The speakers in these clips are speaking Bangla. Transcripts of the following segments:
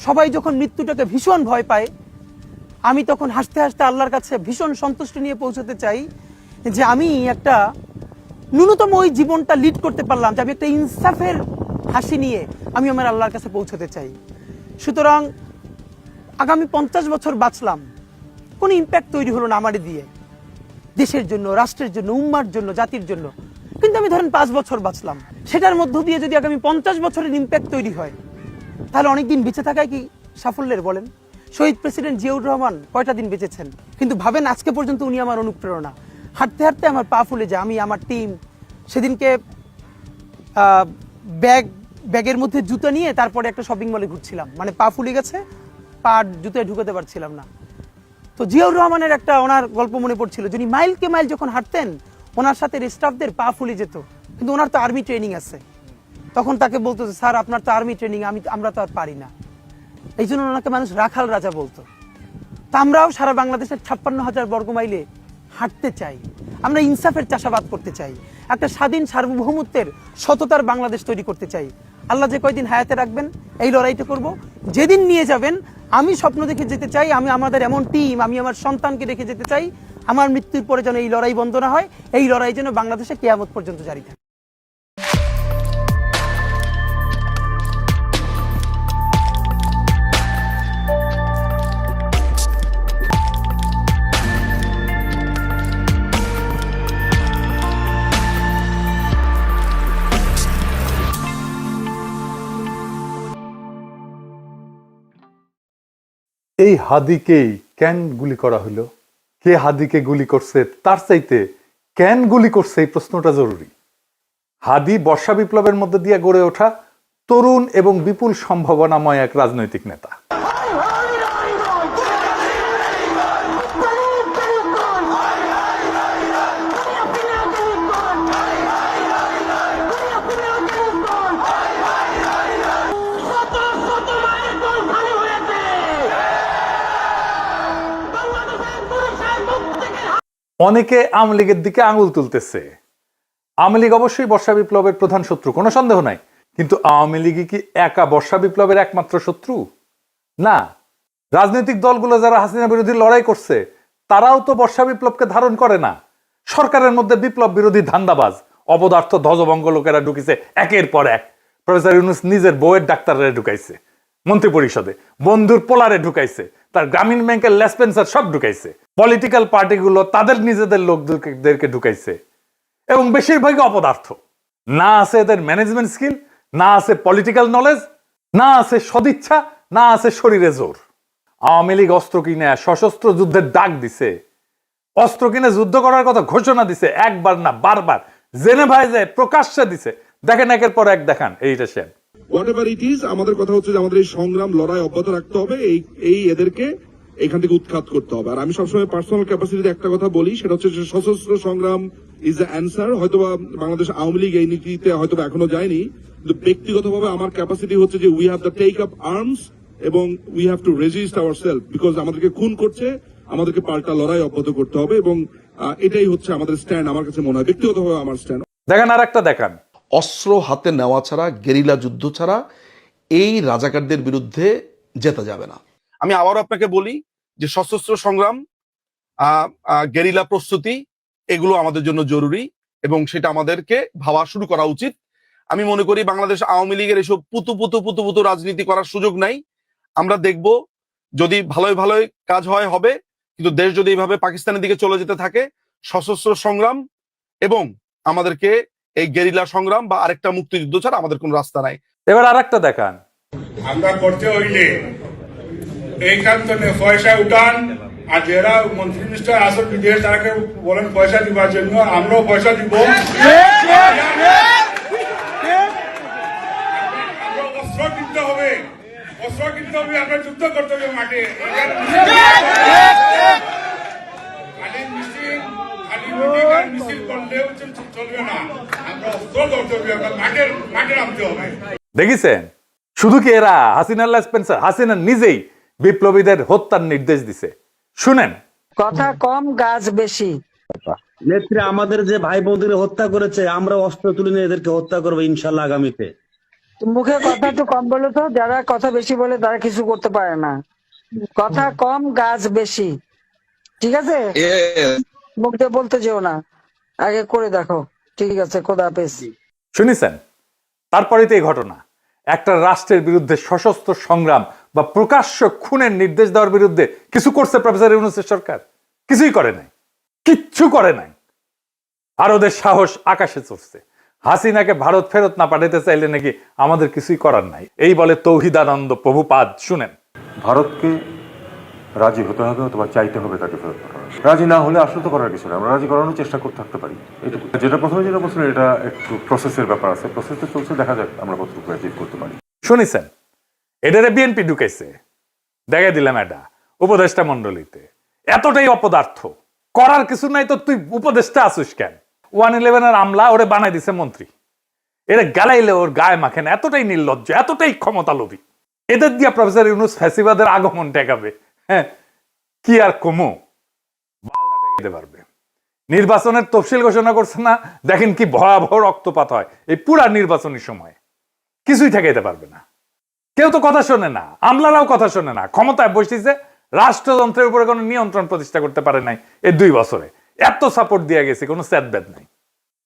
সবাই যখন মৃত্যুটাকে ভীষণ ভয় পায়, আমি তখন হাসতে হাসতে আল্লাহর কাছে ভীষণ সন্তুষ্টি নিয়ে পৌঁছতে চাই যে আমি একটা ন্যূনতম ওই জীবনটা লিড করতে পারলাম, যে আমি একটা ইনসাফের হাসি নিয়ে আমি আমার আল্লাহর কাছে পৌঁছতে চাই। সুতরাং আগামী 50 বছর বাঁচলাম, কোনো ইম্প্যাক্ট তৈরি হলো না আমারে দিয়ে, দেশের জন্য, রাষ্ট্রের জন্য, উম্মার জন্য, জাতির জন্য। কিন্তু আমি ধরেন 5 বছর বাঁচলাম, সেটার মধ্য দিয়ে যদি আগামী 50 বছরের ইম্প্যাক্ট তৈরি হয়, তাহলে অনেকদিন বেঁচে থাকায় কি সাফল্যের বলেন? শহীদ প্রেসিডেন্ট জিয়াউর রহমান কয়টা দিন বেঁচেছেন, কিন্তু ভাবেন আজকে পর্যন্ত উনি আমার অনুপ্রেরণা। হাঁটতে হাঁটতে আমার পা ফুলে যায়। আমি, আমার টিম সেদিনকে ব্যাগের মধ্যে জুতো নিয়ে তারপরে একটা শপিং মলে ঘুরছিলাম, মানে পা ফুলে গেছে, পা জুতোয় ঢুকাতে পারছিলাম না। তো জিয়াউর রহমানের একটা ওনার গল্প মনে পড়ছিল, যিনি মাইলকে মাইল যখন হাঁটতেন ওনার সাথে স্টাফদের পা ফুলে যেত, কিন্তু ওনার তো আর্মি ট্রেনিং আছে। তখন তাকে বলতো যে স্যার আপনার তো আর্মি ট্রেনিং, আমরা তো আর পারি না। এই জন্য ওনাকে মানুষ রাখাল রাজা বলতো। তা আমরাও সারা বাংলাদেশের 56,000 বর্গ মাইলে হাঁটতে চাই। আমরা ইনসাফের চাষাবাদ করতে চাই, একটা স্বাধীন সার্বভৌমত্বের সততার বাংলাদেশ তৈরি করতে চাই। আল্লাহ যে কয়দিন হায়াতে রাখবেন এই লড়াইটা করব। যেদিন নিয়ে যাবেন আমি স্বপ্ন দেখে যেতে চাই, আমি আমাদের এমন টিম, আমি আমার সন্তানকে রেখে যেতে চাই, আমার মৃত্যুর পরে যেন এই লড়াই বন্ধ না হয়, এই লড়াই যেন বাংলাদেশে কিয়ামত পর্যন্ত জারি থাকে। এই হাদিকেই কেন গুলি করা হলো, কে হাদিকে গুলি করছে, তার চাইতে কেন গুলি করছে এই প্রশ্নটা জরুরি। হাদি বর্ষা বিপ্লবের মধ্যে দিয়ে গড়ে ওঠা তরুণ এবং বিপুল সম্ভাবনাময় এক রাজনৈতিক নেতা। অনেকে আওয়ামী লীগের দিকে আঙুল তুলতেছে। আওয়ামী লীগ অবশ্যই বর্ষা বিপ্লবের প্রধান শত্রু, কোনো সন্দেহ নাই, কিন্তু আওয়ামী লীগই কি একা বর্ষা বিপ্লবের একমাত্র শত্রু? না, রাজনৈতিক দলগুলো যারা হাসিনা বিরোধী লড়াই করছে তারাও তো বর্ষা বিপ্লবকে ধারণ করে না। সরকারের মধ্যে বিপ্লব বিরোধী ধান্দাবাজ অপদার্থ ধ্বজভঙ্গ লোকেরা ঢুকিছে একের পর এক। প্রফেসর ইউনূস নিজের বউয়ের ডাক্তাররা ঢুকাইছে মন্ত্রী পরিষদে, বন্ধুর পোলারে ঢুকাইছে, তার গ্রামীণ ব্যাংকের লেসপেন্সার সব ঢুকাইছে, পলিটিক্যাল পার্টিগুলো তাদের নিজেদের লোকদেরকে ঢুকাইছে, এবং বেশিরভাগই অপদার্থ। না আছে এদের ম্যানেজমেন্ট স্কিল, না আছে পলিটিক্যাল নলেজ, না আছে সদিচ্ছা, না আছে শরীরে জোর। আওয়ামী লীগ অস্ত্র কিনে সশস্ত্র যুদ্ধের ডাক দিছে, অস্ত্র কিনে যুদ্ধ করার কথা ঘোষণা দিছে, একবার না বারবার জেনেভায় যায় প্রকাশ্যে দিছে। দেখেন একের পর এক দেখান এইটা শেন। হোয়াটএভার ইট ইজ, আমাদের কথা হচ্ছে যে আমাদের এই সংগ্রাম লড়াই অব্যাহত রাখতে হবে, এই এদেরকে এখান থেকে উৎখাত করতে হবে। আর আমি সবসময় পার্সোনাল ক্যাপাসিটিতে একটা কথা বলি, সেটা হচ্ছে সশস্ত্র সংগ্রাম ইজ দ্য অ্যান্সার। হয়তোবা বাংলাদেশ আওয়ামী লীগ এই নীতিতে হয়তো এখনো যায়নি, কিন্তু ব্যক্তিগতভাবে আমার ক্যাপাসিটি হচ্ছে যে we have the take up arms এবং we have to resist our self, because আমাদেরকে খুন করছে, আমাদেরকে পাল্টা লড়াই অব্যাহত করতে হবে, এবং এটাই হচ্ছে আমাদের স্ট্যান্ড। আমার কাছে মনে হয় ব্যক্তিগতভাবে আমার স্ট্যান্ড। দেখেন আর একটা দেখান, অস্ত্র হাতে নেওয়া ছাড়া, গেরিলা যুদ্ধ ছাড়া এই রাজাকারদের বিরুদ্ধে জেতা যাবে না। আমি আবারও আপনাকে বলি যে সশস্ত্র সংগ্রাম, গেরিলা প্রস্তুতি, এগুলো আমাদের জন্য জরুরি এবং সেটা আমাদেরকে ভাবা শুরু করা উচিত। আমি মনে করি বাংলাদেশ আওয়ামী লীগের এসব পুতু রাজনীতি করার সুযোগ নাই। আমরা দেখব যদি ভালোই ভালোই কাজ হয় হবে, কিন্তু দেশ যদি এইভাবে পাকিস্তানের দিকে চলে যেতে থাকে, সশস্ত্র সংগ্রাম এবং আমাদেরকে এই গেরিলা সংগ্রাম বা আরেকটা মুক্তিযুদ্ধ ছাড়া আমাদের কোন রাস্তা নাই। এবার আর একটা দেখান, আমরা করতে হইলে এইখানে পয়সা উঠান, আর যারা মন্ত্রী মিনিস্টার আসল বিদেশ তাকে বলেন পয়সা দিবার জন্য, আমরাও পয়সা দিব, অস্ত্র কিনতে হবে, আমরা যুদ্ধ করতে হবে মাঠে। মিছিল করলেও চলবে না, আমরা অস্ত্র করতে হবে, আমরা মাঠে নামতে হবে। দেখেছেন? শুধু কি এরা হাসিনা লেসপেন্সার, হাসিনা নিজেই বিপ্লবীদের হত্যার নির্দেশ দিছে। শুনেন, কথা কম গাছ বেশি। নেত্রী আমাদের যে ভাই বোনদের হত্যা করেছে, আমরা অস্ত্র তুলে নিয়ে এদেরকে হত্যা করবো ইনশাল্লাহ আগামীতে। মুখে কথা একটু কম বলো তো, যারা কথা বেশি বলে তারা কিছু করতে পারে না। কথা কম গাছ বেশি, ঠিক আছে? মুখ দিয়ে বলতে যেও না, আগে করে দেখো। ঠিক আছে, খোদা হাফেজ। শুনেছেন? তারপরেই তো এই ঘটনা। একটা রাষ্ট্রের বিরুদ্ধে সশস্ত্র সংগ্রাম বা প্রকাশ্য খুনের নির্দেশ দেওয়ার বিরুদ্ধে কিছু করছে প্রফেসর ইউনূসের সরকার? কিছুই করে নাই, কিচ্ছু করে নাই। আর ওদের সাহস আকাশে চড়ছে। হাসিনাকে ভারত ফেরত না পাঠাতে চাইলে নাকি আমাদের কিছুই করার নাই, এই বলে তৌহিদানন্দ প্রভুপাদ। শুনেন, ভারতকে রাজি হতে হবে অথবা চাইতে হবে তাকে ফেরত পাঠানো। রাজি না হলে আসলে তো করার কিছু নেই, আমরা রাজি করানোর চেষ্টা করতে থাকতে পারি, এটুকু। যেটা প্রথমে যেটা বলছিলেন, এটা একটু প্রসেসের ব্যাপার আছে, প্রসেসে চলছে, দেখা যাক আমরা কতটুকু অ্যাচিভ করতে পারি। শুনেছেন? এটারে বিএনপি ঢুকাইছে, দেখে দিলাম এটা উপদেষ্টা মন্ডলীতে। এতটাই অপদার্থ, করার কিছু নাই তো তুই উপদেষ্টা আসিস কেন? 111 আমলা ওরে বানাই দিছে মন্ত্রী। এরা গালাইলে ওর গায়ে মাখে না, এতটাই নির্লজ্জ, এতটাই ক্ষমতা লোভী। এদের দিয়া প্রফেসর ইউনূস ফ্যাসিবাদের আগমন ঠেকাবে। হ্যাঁ, কি আর কমো, বালটা ঠেকাইতে পারবে। নির্বাচনের তফসিল ঘোষণা করছে না, দেখেন কি ভয়াবহ রক্তপাত হয় এই পুরা নির্বাচনের সময়। কিছুই ঠেকাইতে পারবে না। কেউ তো কথা শোনে না, আমলারাও কথা শোনে না। ক্ষমতায় বসেছে, রাষ্ট্রযন্ত্রের উপরে কোনো নিয়ন্ত্রণ প্রতিষ্ঠা করতে পারে নাই এই 2 বছরে। এত সাপোর্ট দিয়ে গেছে, কোনো স্যাদব্যাদ নাই।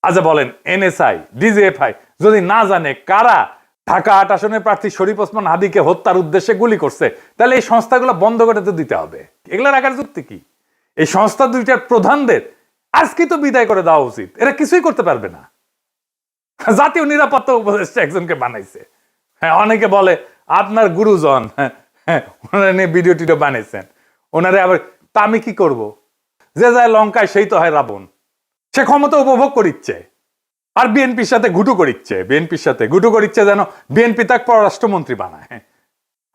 আচ্ছা বলেন, এনএসআই, ডিজিএফআই যদি না জানে কারা ঢাকা 8 আসনের প্রার্থী শরীফ ওসমান হাদিকে হত্যার উদ্দেশ্যে গুলি করছে, তাহলে এই সংস্থাগুলো বন্ধ করে তো দিতে হবে। এগুলো রাখার যুক্তি কি? এই সংস্থা দুইটার প্রধানদের আজকে তো বিদায় করে দেওয়া উচিত। এরা কিছুই করতে পারবে না। জাতীয় নিরাপত্তা উপদেষ্টা একজনকে বানাইছে। হ্যাঁ, অনেকে বলে আপনার গুরুজন, হ্যাঁ, ওনারা নিয়ে ভিডিও টিডিও বানিয়েছেন। ওনারে আবার তা আমি কি করব? যে যায় লঙ্কায় সেই তো হয় রাবণ। সে ক্ষমতা উপভোগ করিচ্ছে আর বিএনপির সাথে ঘুটু করিচ্ছে, যেন বিএনপি তাকে পররাষ্ট্রমন্ত্রী বানায়।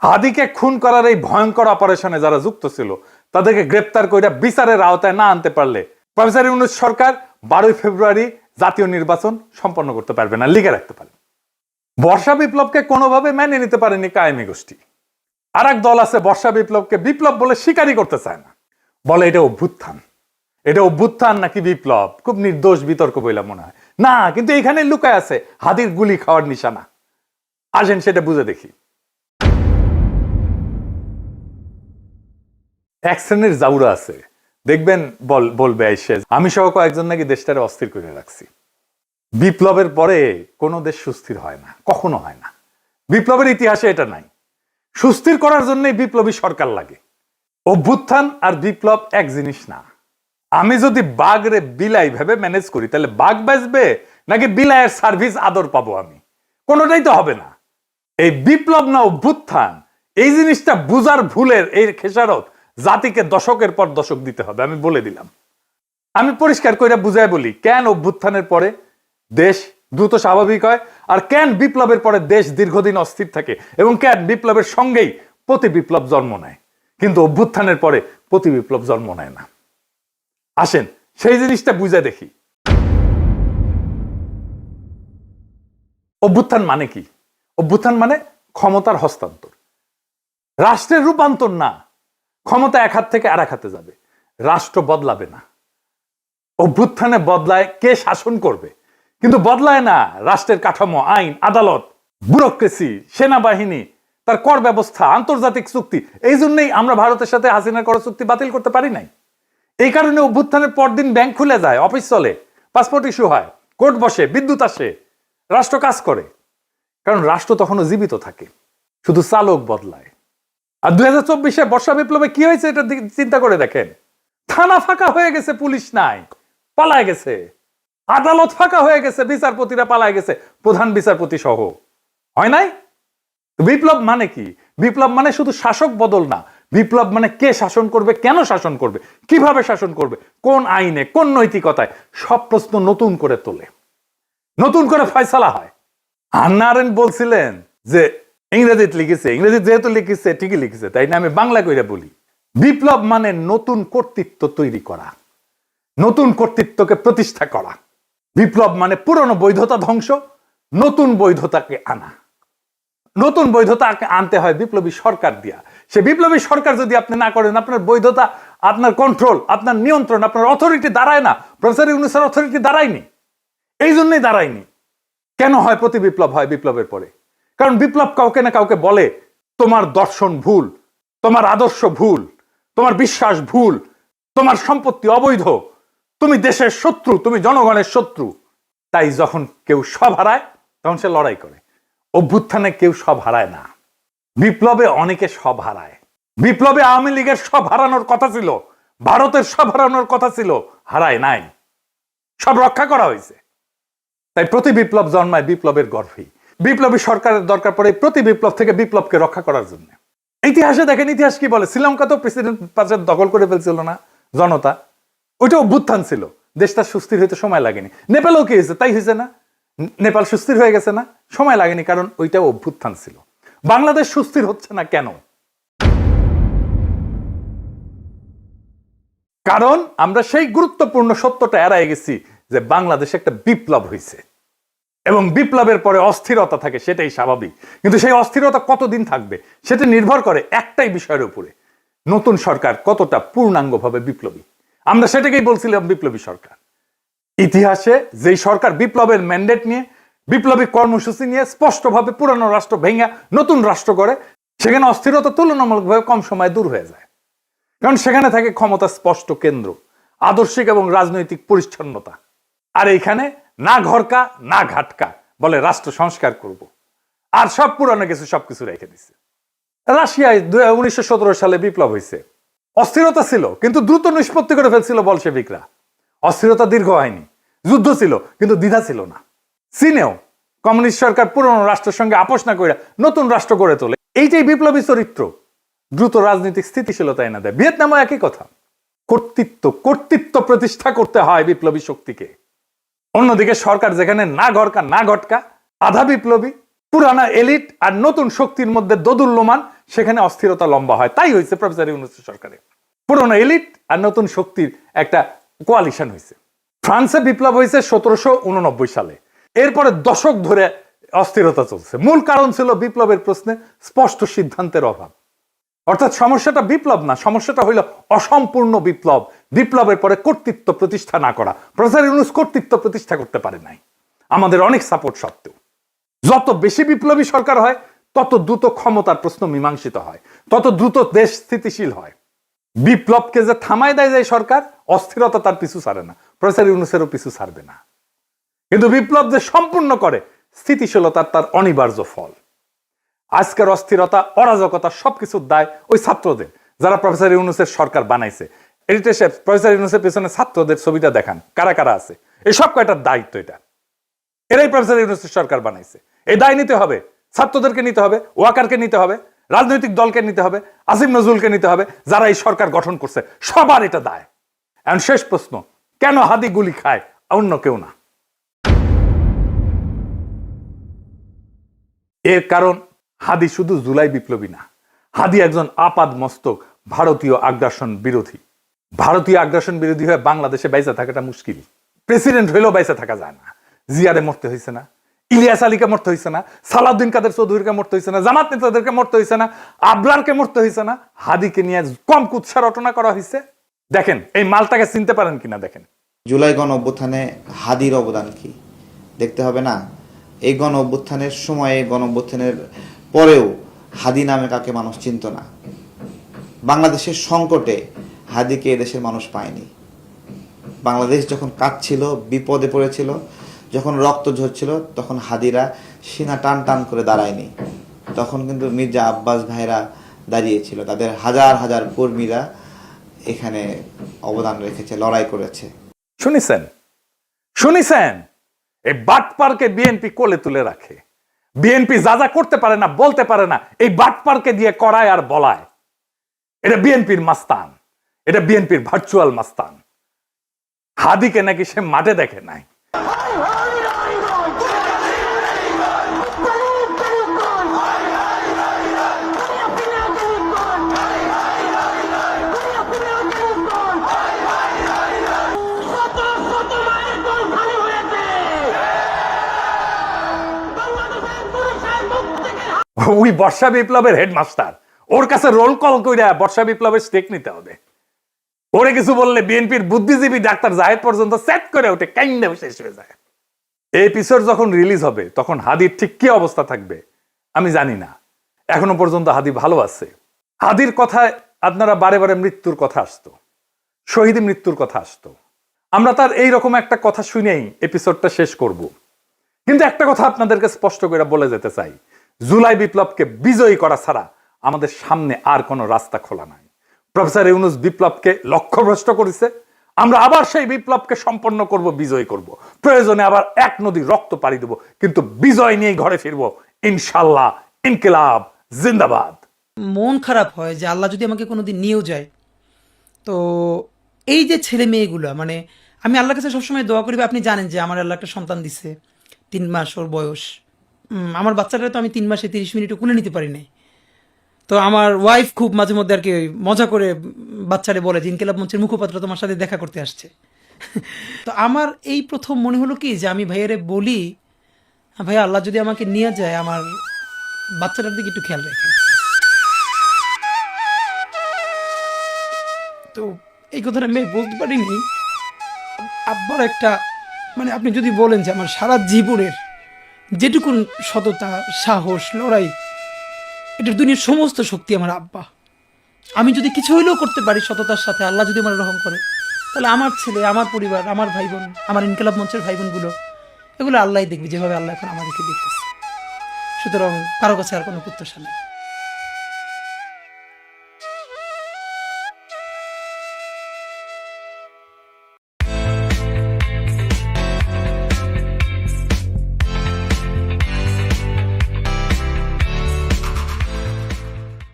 হাদিকে খুন করার এই ভয়ঙ্কর অপারেশনে যারা যুক্ত ছিল তাদেরকে গ্রেপ্তার করে বিচারের আওতায় না আনতে পারলে প্রফেসর ইউনূস সরকার 12 ফেব্রুয়ারি জাতীয় নির্বাচন সম্পন্ন করতে পারবে না, লিখে রাখতে পারে। বর্ষা বিপ্লবকে কোনোভাবে মেনে নিতে পারেনি কায়েমি গোষ্ঠী। আর এক দল আছে বর্ষা বিপ্লবকে বিপ্লব বলে স্বীকারই করতে চায় না, বলে এটা অভ্যুত্থান। এটা অভ্যুত্থান নাকি বিপ্লব খুব নির্দোষ বিতর্ক বইলা মনে হয় না, কিন্তু এখানে লুকায় আছে হাদির গুলি খাওয়ার নিশানা। আসেন সেটা বুঝে দেখি। এক শ্রেণীর জাউরা আছে, দেখবেন বলবে আইসে আমি সহ কয়েকজন নাকি দেশটারে অস্থির করে রাখছি। বিপ্লবের পরে কোনো দেশ সুস্থির হয় না, কখনো হয় না। বিপ্লবের ইতিহাসে এটা নাই। সুস্থির করার জন্যই বিপ্লবী সরকার লাগে। অভ্যুত্থান আর বিপ্লব এক জিনিস না। আমি যদি বাঘরে বিলাই ভেবে ম্যানেজ করি তাহলে বাঘ বাঁচবে নাকি বিলাইয়ের সার্ভিস আদর পাবো আমি? কোনোটাই তো হবে না। এই বিপ্লব না অভ্যুত্থান, এই জিনিসটা বুঝার ভুলের এই খেসারত জাতিকে দশকের পর দশক দিতে হবে। আমি বলে দিলাম, আমি পরিষ্কার করে বুঝাই বলি কেন অভ্যুত্থানের পরে দেশ দ্রুত স্বাভাবিক হয় আর কেন বিপ্লবের পরে দেশ দীর্ঘদিন অস্থির থাকে এবং কেন বিপ্লবের সঙ্গেই প্রতি বিপ্লব জন্ম নেয় কিন্তু অভ্যুত্থানের পরে প্রতি বিপ্লব জন্ম নেয় না। আসেন সেই জিনিসটা বুঝে দেখি। অভ্যুত্থান মানে কি? অভ্যুত্থান মানে ক্ষমতার হস্তান্তর, রাষ্ট্রের রূপান্তর না। ক্ষমতা এক হাত থেকে আর এক হাতে যাবে, রাষ্ট্র বদলাবে না। অভ্যুত্থানে বদলায় কে শাসন করবে, কিন্তু বদলায় না রাষ্ট্রের কাঠামো, আইন, আদালত, ব্যুরোক্রেসি, সেনাবাহিনী, তার কর ব্যবস্থা, আন্তর্জাতিক চুক্তি। এই জন্যই আমরা ভারতের সাথে হাসিনার কর চুক্তি বাতিল করতে পারি নাই। এই কারণে অভ্যুত্থানের পরদিন ব্যাংক খুলে যায়, অফিস চলে, পাসপোর্ট ইস্যু হয়, কোর্ট বসে, বিদ্যুৎ আসে, রাষ্ট্র কাজ করে। কারণ রাষ্ট্র তখনও জীবিত থাকে, শুধু চালক বদলায়। আর 2024 বর্ষা বিপ্লবে কি হয়েছে এটা চিন্তা করে দেখেন। থানা ফাঁকা হয়ে গেছে, পুলিশ নাই, পালায় গেছে। আদালত ফাঁকা হয়ে গেছে, বিচারপতিরা পালায় গেছে, প্রধান বিচারপতি সহ। হয় নাই? বিপ্লব মানে কি? বিপ্লব মানে শুধু শাসক বদল না। বিপ্লব মানে কে শাসন করবে, কেন শাসন করবে, কিভাবে শাসন করবে, কোন আইনে, কোন নৈতিকতায়, সব প্রশ্ন নতুন করে তোলে, নতুন করে ফয়সালা হয়। হান্না আরেন্ট বলছিলেন যে ইংরেজিতে লিখেছে, ইংরেজি যেহেতু লিখেছে ঠিকই লিখেছে, তাই না আমি বাংলা কইরা বলি। বিপ্লব মানে নতুন কর্তৃত্ব তৈরি করা, নতুন কর্তৃত্বকে প্রতিষ্ঠা করা। বিপ্লব মানে পুরনো বৈধতা ধ্বংস, নতুন বৈধতাকে আনা। নতুন বৈধতা আনতে হয় বিপ্লবী সরকার দিয়া। সে বিপ্লবী সরকার যদি আপনি না করেন, আপনার বৈধতা, আপনার কন্ট্রোল, আপনার নিয়ন্ত্রণ, আপনার অথরিটি দাঁড়ায় না। প্রফেসর ইউনূসের অথরিটি দাঁড়ায়নি, এই জন্যই দাঁড়ায়নি। কেন হয় প্রতি বিপ্লব হয় বিপ্লবের পরে? কারণ বিপ্লব কাউকে না কাউকে বলে তোমার দর্শন ভুল, তোমার আদর্শ ভুল, তোমার বিশ্বাস ভুল, তোমার সম্পত্তি অবৈধ, তুমি দেশের শত্রু, তুমি জনগণের শত্রু। তাই যখন কেউ সব হারায় তখন সে লড়াই করে। অভ্যুত্থানে কেউ সব হারায় না, বিপ্লবে অনেকে সব হারায়। বিপ্লবে আওয়ামী লীগের সব হারানোর কথা ছিল, ভারতের সব হারানোর কথা ছিল, হারায় নাই, সব রক্ষা করা হয়েছে। তাই প্রতি বিপ্লব জন্মায় বিপ্লবের গর্ভেই। বিপ্লবী সরকারের দরকার পড়ে প্রতি বিপ্লব থেকে বিপ্লবকে রক্ষা করার জন্য। ইতিহাসে দেখেন, ইতিহাস কি বলে, শ্রীলঙ্কা তো প্রেসিডেন্ট পাশে দখল করে ফেলছিল না জনতা, ওইটা অভ্যুত্থান ছিল, দেশটা সুস্থির হইতে সময় লাগেনি। নেপালও কি হয়েছে, তাই হয়েছে না, নেপাল সুস্থির হয়ে গেছে না, সময় লাগেনি, কারণ ওইটাও অভ্যুত্থান ছিল। বাংলাদেশ সুস্থির হচ্ছে না কেন? কারণ আমরা সেই গুরুত্বপূর্ণ সত্যটা এড়াই গেছি যে বাংলাদেশে একটা বিপ্লব হয়েছে এবং বিপ্লবের পরে অস্থিরতা থাকে, সেটাই স্বাভাবিক। কিন্তু সেই অস্থিরতা কতদিন থাকবে সেটা নির্ভর করে একটাই বিষয়ের উপরে, নতুন সরকার কতটা পূর্ণাঙ্গভাবে বিপ্লবী। আমরা সেটাকেই বলছিলাম বিপ্লবী সরকার। ইতিহাসে যেই সরকার বিপ্লবের ম্যান্ডেট নিয়ে, বিপ্লবী কর্মসূচি নিয়ে স্পষ্টভাবে পুরানো রাষ্ট্র ভেঙে নতুন রাষ্ট্র করে, সেখানে অস্থিরতা তুলনামূলকভাবে কম সময় দূর হয়ে যায়। কারণ সেখানে থাকে ক্ষমতা স্পষ্ট কেন্দ্র, আদর্শিক এবং রাজনৈতিক পরিচ্ছন্নতা। আর এইখানে না ঘরকা না ঘাটকা, বলে রাষ্ট্র সংস্কার করব, আর সব পুরানো কিছু সবকিছু রেখে দিচ্ছে। রাশিয়ায় 1917 সালে বিপ্লব হয়েছে, অস্থিরতা ছিল কিন্তু দ্রুত নিষ্পত্তি করে ফেলছিল বলশেভিকরা। অস্থিরতা দীর্ঘ হয়নি, যুদ্ধ ছিল কিন্তু দ্বিধা ছিল না। চীনেও কমিউনিস্ট সরকার পুরনো রাষ্ট্রের সঙ্গে আপোষ না করে নতুন রাষ্ট্র গড়ে তোলে। এইটাই বিপ্লবী চরিত্র, দ্রুত রাজনৈতিক স্থিতিশীলতা এনে দেয়। ভিয়েতনামও একই কথা। কর্তৃত্ব প্রতিষ্ঠা করতে হয় বিপ্লবী শক্তিকে। অন্যদিকে সরকার যেখানে না ঘরকা না ঘটকা, আধা বিপ্লবী, পুরানা এলিট আর নতুন শক্তির মধ্যে দোদুল্যমান, সেখানে অস্থিরতা লম্বা হয়। তাই হয়েছে প্রফেসর ইউনূসের সরকারে, পুরনো এলিট আর নতুন শক্তির একটা কোয়ালিশন হয়েছে। ফ্রান্সে বিপ্লব হয়েছে 1789 সালে। এরপরে দশক ধরে অস্থিরতা চলছে। মূল কারণ ছিল বিপ্লবের প্রশ্নে স্পষ্ট সিদ্ধান্তের অভাব। অর্থাৎ সমস্যাটা বিপ্লব না, সমস্যাটা হইল অসম্পূর্ণ বিপ্লব, বিপ্লবের পরে কর্তৃত্ব প্রতিষ্ঠা না করা। প্রফেসর ইউনূস কর্তৃত্ব প্রতিষ্ঠা করতে পারে নাই, আমাদের অনেক সাপোর্ট সত্ত্বেও। যত বেশি বিপ্লবী সরকার হয় তত দ্রুত ক্ষমতার প্রশ্ন মীমাংসিত হয়, তত দ্রুত দেশ স্থিতিশীল হয়। বিপ্লবকে যে থামায় দেয় যায় সরকার, অস্থিরতা তার পিছু ছাড়ে না, প্রফেসর ইউনূসেরও পিছু ছাড়বে না। কিন্তু বিপ্লব যে সম্পূর্ণ করে, স্থিতিশীলতার তার অনিবার্য ফল। আজকের অস্থিরতা, অরাজকতা সবকিছুর দায় ওই ছাত্রদের, যারা প্রফেসর ইউনূসের সরকার বানাইছে। এডিটর সাহেব, প্রফেসর ইউনূসের পেছনে ছাত্রদের ছবিটা দেখান, কারা কারা আছে। এই সব কয়টার দায়িত্ব এটা, এরাই প্রফেসর ইউনূসের সরকার বানাইছে। এই দায় নিতে হবে, ছাত্রদেরকে নিতে হবে, ওয়াকারকে নিতে হবে, রাজনৈতিক দলকে নিতে হবে, আসিফ নজরুলকে নিতে হবে, যারা এই সরকার গঠন করছে, সবার এটা দায়। এখন শেষ প্রশ্ন, কেন হাদি গুলি খায়, অন্য কেউ না? এর কারণ হাদি শুধু জুলাই বিপ্লবী না, হাদি একজন আপাদ মস্তক ভারতীয় আগ্রাসন বিরোধী। ভারতীয় আগ্রাসন বিরোধী হয়ে বাংলাদেশে বাইসা থাকাটা মুশকিল। প্রেসিডেন্ট হইলেও বাইসা থাকা যায় না। জিয়ারে মরতে হয়েছে না, ইলিয়াস আলীকে মরতে হয়েছে না, সালাউদ্দিন কাদের চৌধুরীকে মরতে হয়েছে না, জামাত নেতাদেরকে মরতে হয়েছে না, আবরারকে মরতে হয়েছে না, হাদিকে নিয়ে কম কুৎসা রটনা করা হয়েছে। দেখেন এই মালটাকে চিনতে পারেন কিনা দেখেন। জুলাই গণ অভ্যুত্থানে হাদির অবদান কি দেখতে হবে না? এই গণ অভ্যুত্থানের সময়ে, গণ অভ্যুত্থানের পরেও হাদি নামে কাকে মানুষ চিনত না। বাংলাদেশের সংকটে হাদিকে এদেশের মানুষ পায়নি। বাংলাদেশ যখন কাঁদছিল, বিপদে পড়েছিল, যখন রক্ত ঝরছিল, তখন হাদিরা সিনা টান টান করে দাঁড়ায়নি। তখন কিন্তু মির্জা আব্বাস ভাইরা দাঁড়িয়েছিল, তাদের হাজার হাজার কর্মীরা এখানে অবদান রেখেছে, লড়াই করেছে। শুনিছেন এই বাটপারকে বিএনপি কোলে তুলে রাখে। বিএনপি যা যা করতে পারে না, বলতে পারে না, এই বাটপারকে দিয়ে করায় আর বলায়। এটা বিএনপির মাস্তান, এটা বিএনপির ভার্চুয়াল মাস্তান। হাদিকে নাকি সে মাঠে দেখে নাই। ওই বর্ষা বিপ্লবের হেডমাস্টার, ওর কাছে রোল কল কইরা বর্ষা বিপ্লবের স্টেক নিতে হবে। ওরে কিছু বললে বিএনপির বুদ্ধিজীবী ডাক্তার জাহেদ পর্যন্ত সেট করে ওঠে, কাইন্ডে শেষ হয়ে যায়। এই এপিসোড যখন রিলিজ হবে তখন হাদির ঠিক কি অবস্থা থাকবে আমি জানি না। এখনো পর্যন্ত হাদি ভালো আছে। হাদির কথায় আপনারা বারে বারে মৃত্যুর কথা আসতো, শহীদ মৃত্যুর কথা আসতো। আমরা তার এইরকম একটা কথা শুনেই এপিসোডটা শেষ করব। কিন্তু একটা কথা আপনাদেরকে স্পষ্ট করে বলে যেতে চাই, জুলাই বিপ্লবকে বিজয়ী করা ছাড়া আমাদের সামনে আর কোনো রাস্তা খোলা নাই। প্রফেসর ইউনূস বিপ্লবকে লক্ষ্যভ্রষ্ট করেছে। আমরা আবার সেই বিপ্লবকে সম্পন্ন করব, বিজয় করব। প্রয়োজনে আবার এক নদী রক্ত পাড়ি দেব, কিন্তু বিজয় নিয়ে ঘরে ফিরবো ইনশাল্লাহ। ইনকিলাব জিন্দাবাদ। মন খারাপ হয় যে আল্লাহ যদি আমাকে কোনোদিন নিয়েও যায়, তো এই যে ছেলে মেয়েগুলো, মানে আমি আল্লাহর কাছে সবসময় দোয়া করি, আপনি জানেন যে আমার আল্লাহ একটা সন্তান দিছে, 3 মাস ওর বয়স। আমার বাচ্চাটা তো আমি 3 মাসে 30 মিনিটও কোলে নিতে পারি নাই। তো আমার ওয়াইফ খুব মাঝে মধ্যে আর কি মজা করে বাচ্চারে বলে যে ইনকিলাব মঞ্চের মুখপাত্র তোমার সাথে দেখা করতে আসছে। তো আমার এই প্রথম মনে হলো কি যে আমি ভাইয়ারে বলি, ভাইয়া আল্লাহ যদি আমাকে নিয়ে যায়, আমার বাচ্চাটার দিকে একটু খেয়াল রাখেন। তো এই কথাটা আমি বলতে পারিনি। আব্বার একটা, মানে আপনি যদি বলেন যে আমার সারা জীবনের যেটুকুন সততা, সাহস, লড়াই, এটার দুনিয়ার সমস্ত শক্তি আমার আব্বা। আমি যদি কিছু হইলেও করতে পারি সততার সাথে, আল্লাহ যদি আমার রহম করে, তাহলে আমার ছেলে, আমার পরিবার, আমার ভাই বোন, আমার ইনকিলাব মঞ্চের ভাই বোনগুলো, এগুলো আল্লাহ দেখবে যেভাবে আল্লাহ এখন আমাদেরকে দেখতেছে। সুতরাং কারো কাছে আর কোনো প্রত্যাশা নেই।